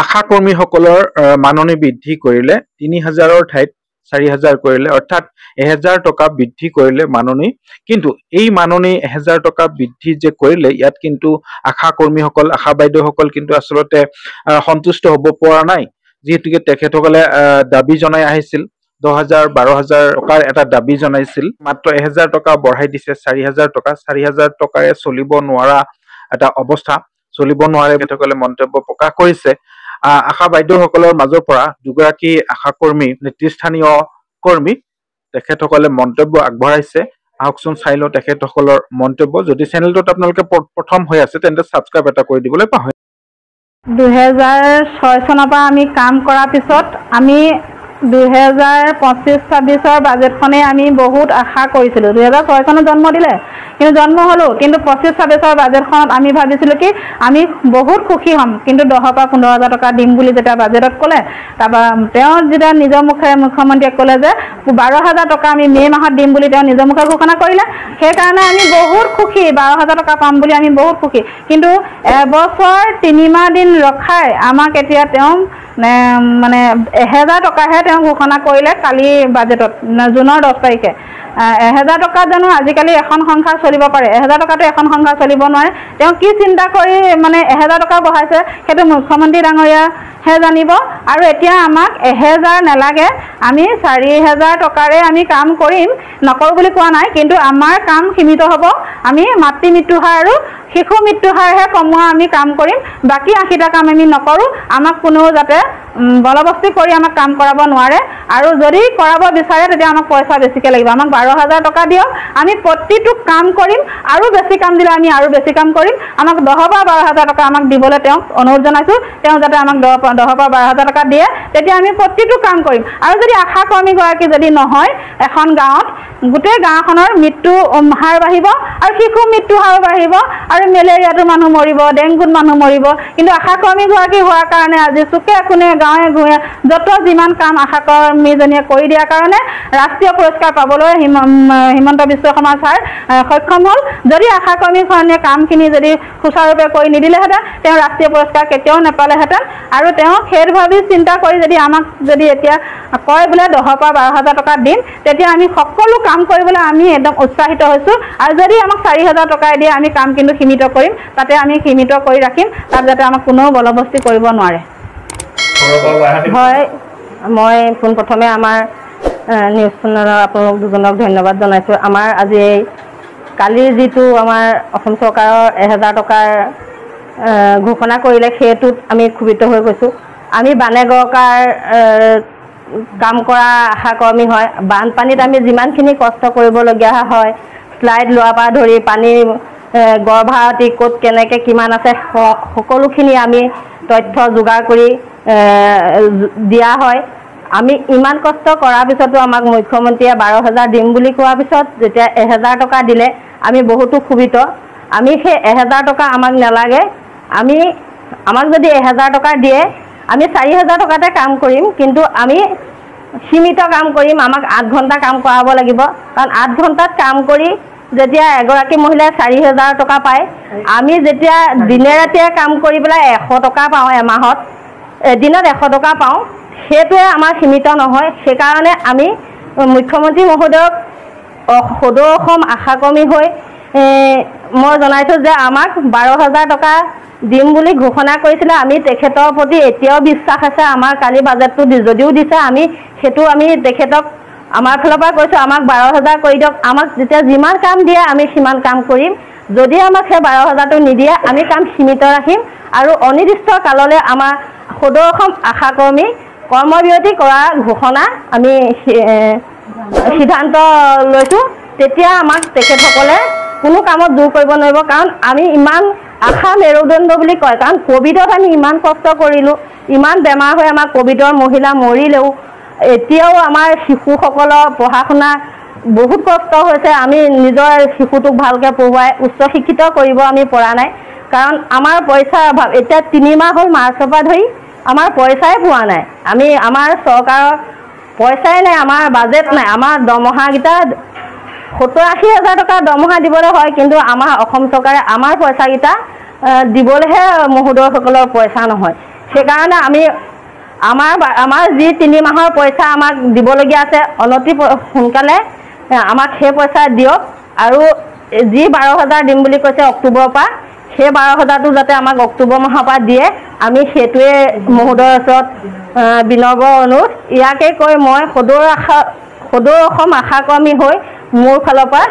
আশা কৰ্মীসকলৰ মাননি বৃদ্ধি কৰিলে ৩,০০০ৰ ঠাইত ৪,০০০ কৰিলে, অৰ্থাৎ ১,০০০ টকা বৃদ্ধি কৰিলে মাননি। কিন্তু এই মাননি ১,০০০ টকা বৃদ্ধি যে কৰিলে, ইয়াত কিন্তু আশা কৰ্মীসকল, আশা বাইদেউসকল কিন্তু আচলতে সন্তুষ্ট হ'ব পৰা নাই, যিহেতুকে তেখেতসকলে দাবী জনাই আহিছিল ১০,০০০, ১২,০০০ টকাৰ এটা দাবী জনাইছিল। মাত্ৰ ১,০০০ টকা বঢ়াই দিছে ৪,০০০ টকা। ৪,০০০ টকাৰে চলিব নোৱাৰা এটা অৱস্থা, চলিব নোৱাৰে তেখেতসকলে মন্তব্য প্ৰকাশ কৰিছে। আশা বাইদেউসকলৰ মাজৰ পৰা দুগৰাকী আশা কৰ্মী, নেতৃস্থানীয় কৰ্মী, তেখেতসকলে মন্তব্য আগবঢ়াইছে। আহকচোন চাই লওঁ তেখেতসকলৰ মন্তব্য। যদি চেনেলটোত আপোনালোকে প্ৰথম হৈ আছে তেন্তে ছাবস্ক্ৰাইব এটা কৰি দিবলৈ পাহৰি। ২০০৬ চনৰ পৰা আমি কাম কৰাৰ পিছত আমি ২০২৫-২৬ বাজেটখনেই আমি বহুত আশা কৰিছিলোঁ। ২০০৬ চনত জন্ম দিলে, কিন্তু জন্ম হ'লোঁ, কিন্তু ২৫-২৬ বাজেটখনত আমি ভাবিছিলোঁ কি আমি বহুত সুখী হ'ম। কিন্তু 10,000 পৰা 15,000 টকা দিম বুলি যেতিয়া বাজেটত ক'লে, তাৰপৰা তেওঁ যেতিয়া নিজৰ মুখেৰে মুখ্যমন্ত্ৰীয়ে ক'লে যে 12,000 টকা আমি মে' মাহত দিম বুলি তেওঁ নিজৰ মুখে ঘোষণা কৰিলে। সেইকাৰণে আমি বহুত সুখী, 12,000 টকা পাম বুলি আমি বহুত সুখী। কিন্তু এবছৰ 3 মাহ দিন ৰখাই আমাক এতিয়া তেওঁ মানে 1,000 টকাহে তেওঁ ঘোষণা কৰিলে কালি বাজেটত, জুনৰ 10 তাৰিখে। 1,000 টকা জানো আজিকালি এখন সংসাৰ চলিব পাৰে? 1,000 টকাটো এখন সংসাৰ চলিব নোৱাৰে। তেওঁ কি চিন্তা কৰি মানে 1,000 টকা বঢ়াইছে সেইটো মুখ্যমন্ত্ৰী ডাঙৰীয়াহে জানিব। আৰু এতিয়া আমাক 1,000 নালাগে, আমি 4,000 টকাৰে আমি কাম কৰিম, নকৰোঁ বুলি কোৱা নাই, কিন্তু আমাৰ কাম সীমিত হ'ব। আমি মাতৃ মৃত্যু হাৰ আৰু শিশু মৃত্যু হাৰহে কমোৱা আমি কাম কৰিম, বাকী 80টা কাম আমি নকৰোঁ। আমাক কোনেও যাতে বলবস্তি কৰি আমাক কাম কৰাব নোৱাৰে, আৰু যদি কৰাব বিচাৰে তেতিয়া আমাক পইচা বেছিকৈ লাগিব। আমাক 12,000 টকা দিয়ক, আমি প্ৰতিটো কাম কৰিম, আৰু বেছি কাম দিলে আমি আৰু বেছি কাম কৰিম। আমাক 10,000 বা 12,000 টকা আমাক দিবলৈ তেওঁক অনুৰোধ জনাইছোঁ। তেওঁ যাতে আমাক 10,000 বা 12,000 টকা দিয়ে, তেতিয়া আমি প্ৰতিটো কাম কৰিম। আৰু যদি আশা কৰ্মীগৰাকী যদি নহয়, এখন গাঁৱত গোটেই গাঁওখনৰ মৃত্যু হাৰ বাঢ়িব, আৰু শিশু মৃত্যু হাৰ বাঢ়িব, আৰু মেলেৰিয়াটো মানুহ মৰিব, ডেংগুত মানুহ মৰিব। কিন্তু আশা কৰ্মীগৰাকী হোৱাৰ কাৰণে আজি চুকে কোণে গাঁৱে ভূঞে য'ত যিমান কাম আশা কৰ্মীজনীয়ে কৰি দিয়াৰ কাৰণে ৰাষ্ট্ৰীয় পুৰস্কাৰ পাবলৈ হিমন্ত বিশ্ব শৰ্মা ছাৰ সক্ষম হ'ল। যদি আশা কৰ্মীখনে কামখিনি যদি সুচাৰুৰূপে কৰি নিদিলেহেঁতেন, তেওঁ ৰাষ্ট্ৰীয় পুৰস্কাৰ কেতিয়াও নাপালেহেঁতেন। আৰু তেওঁ সেইটো ভাবি চিন্তা কৰি যদি আমাক যদি এতিয়া কয় বোলে 10,000 পৰা 12,000 টকা দিম, তেতিয়া আমি সকলো কাম কৰিবলৈ আমি একদম উৎসাহিত হৈছোঁ। আৰু যদি আমাক 4,000 টকাই দিয়ে, আমি কাম কিন্তু সীমিত কৰিম, তাতে আমি সীমিত কৰি ৰাখিম, তাত যাতে আমাক কোনেও বলবস্তি কৰিব নোৱাৰে। হয়, মই পোনপ্ৰথমে আমাৰ নিউজ চেনেলৰ আপোনালোক দুজনক ধন্যবাদ জনাইছোঁ। আমাৰ আজি কালিৰ যিটো আমাৰ অসম চৰকাৰৰ 1,000 টকাৰ ঘোষণা কৰিলে, সেইটোত আমি ক্ষুভিত হৈ গৈছোঁ। আমি বানেগড়কাৰ কাম কৰা আশা কৰ্মী হয়। বানপানীত আমি যিমানখিনি কষ্ট কৰিবলগীয়া হয়, শ্লাইড লোৱাৰ পৰা ধৰি পানী গৰ্ভাৱতী ক'ত কেনেকৈ কিমান আছে, সকলোখিনি আমি তথ্য যোগাৰ কৰি দিয়া হয়। আমি ইমান কষ্ট কৰাৰ পিছতো আমাক মুখ্যমন্ত্ৰীয়ে 12,000 দিম বুলি কোৱাৰ পিছত যেতিয়া 1,000 টকা দিলে, আমি বহুতো ক্ষুভিত। আমি সেই 1,000 টকা আমাক নালাগে। আমাক যদি 1,000 টকা দিয়ে, আমি 4,000 টকাতে কাম কৰিম, কিন্তু আমি সীমিত কাম কৰিম। আমাক 8 ঘণ্টা কাম কৰাব লাগিব, কাৰণ 8 ঘণ্টাত কাম কৰি যেতিয়া এগৰাকী মহিলাই 4,000 টকা পায়, আমি যেতিয়া দিনে ৰাতিয়ে কাম কৰি পেলাই 100 টকা পাওঁ, এমাহত এদিনত 100 টকা পাওঁ, সেইটোৱে আমাৰ সীমিত নহয়। সেইকাৰণে আমি মুখ্যমন্ত্ৰী মহোদয়ক সদৌ অসম আশা কৰ্মী হৈ মই জনাইছোঁ যে আমাক 12,000 টকা দিম বুলি ঘোষণা কৰিছিলে। আমি তেখেতৰ প্ৰতি এতিয়াও বিশ্বাস আছে। আমাৰ কালি বাজেটটো যদিও দিছে, আমি তেখেতক আমাৰ ফালৰ পৰা কৈছোঁ, আমাক 12,000 কৰি দিয়ক। আমাক যেতিয়া যিমান কাম দিয়ে আমি সিমান কাম কৰিম। যদি আমাক সেই 12,000টো নিদিয়ে, আমি কাম সীমিত ৰাখিম, আৰু অনিৰ্দিষ্ট কাললৈ আমাৰ সদৌ অসম আশা কৰ্মী কৰ্মবিৰতি কৰাৰ ঘোষণা আমি সিদ্ধান্ত লৈছোঁ। তেতিয়া আমাক তেখেতসকলে কোনো কামত জোৰ কৰিব নোৱাৰিব, কাৰণ আমি ইমান আশা মেৰুদণ্ড বুলি কয়। কাৰণ ক'ভিডত আমি ইমান কষ্ট কৰিলোঁ, ইমান বেমাৰ হৈ আমাৰ ক'ভিডৰ মহিলা মৰিলেও, এতিয়াও আমাৰ শিশুসকলৰ পঢ়া শুনা বহুত কষ্ট হৈছে। আমি নিজৰ শিশুটোক ভালকৈ পঢ়ুৱাই উচ্চ শিক্ষিত কৰিব আমি পৰা নাই, কাৰণ আমাৰ পইচাৰ অভাৱ। এতিয়া 3 মাহ হ'ল, মাৰ্চৰ পৰা ধৰি আমাৰ পইচাই পোৱা নাই। আমাৰ চৰকাৰৰ পইচাই নাই, আমাৰ বাজেট নাই। আমাৰ দৰমহাকেইটা 70-80 হাজাৰ টকা দৰমহা দিবলৈ হয়, কিন্তু আমাৰ অসম চৰকাৰে আমাৰ পইচাকেইটা দিবলৈহে মহোদয়সকলৰ পইচা নহয়। সেইকাৰণে আমি আমাৰ যি 3 মাহৰ পইচা আমাক দিবলগীয়া আছে অনতি সোনকালে আমাক সেই পইচা দিয়ক আৰু যি 12,000 দিম বুলি কৈছে অক্টোবৰৰ পৰা সেই 12,000টো যাতে আমাক অক্টোবৰ মাহৰ পৰা দিয়ে আমি সেইটোৱে মহোদয়ৰ ওচৰত বিনম্ৰ অনুৰোধ ইয়াকে কৈ মই সদৌ অসম আশা কৰ্মী হৈ মোৰ ফালৰ পৰা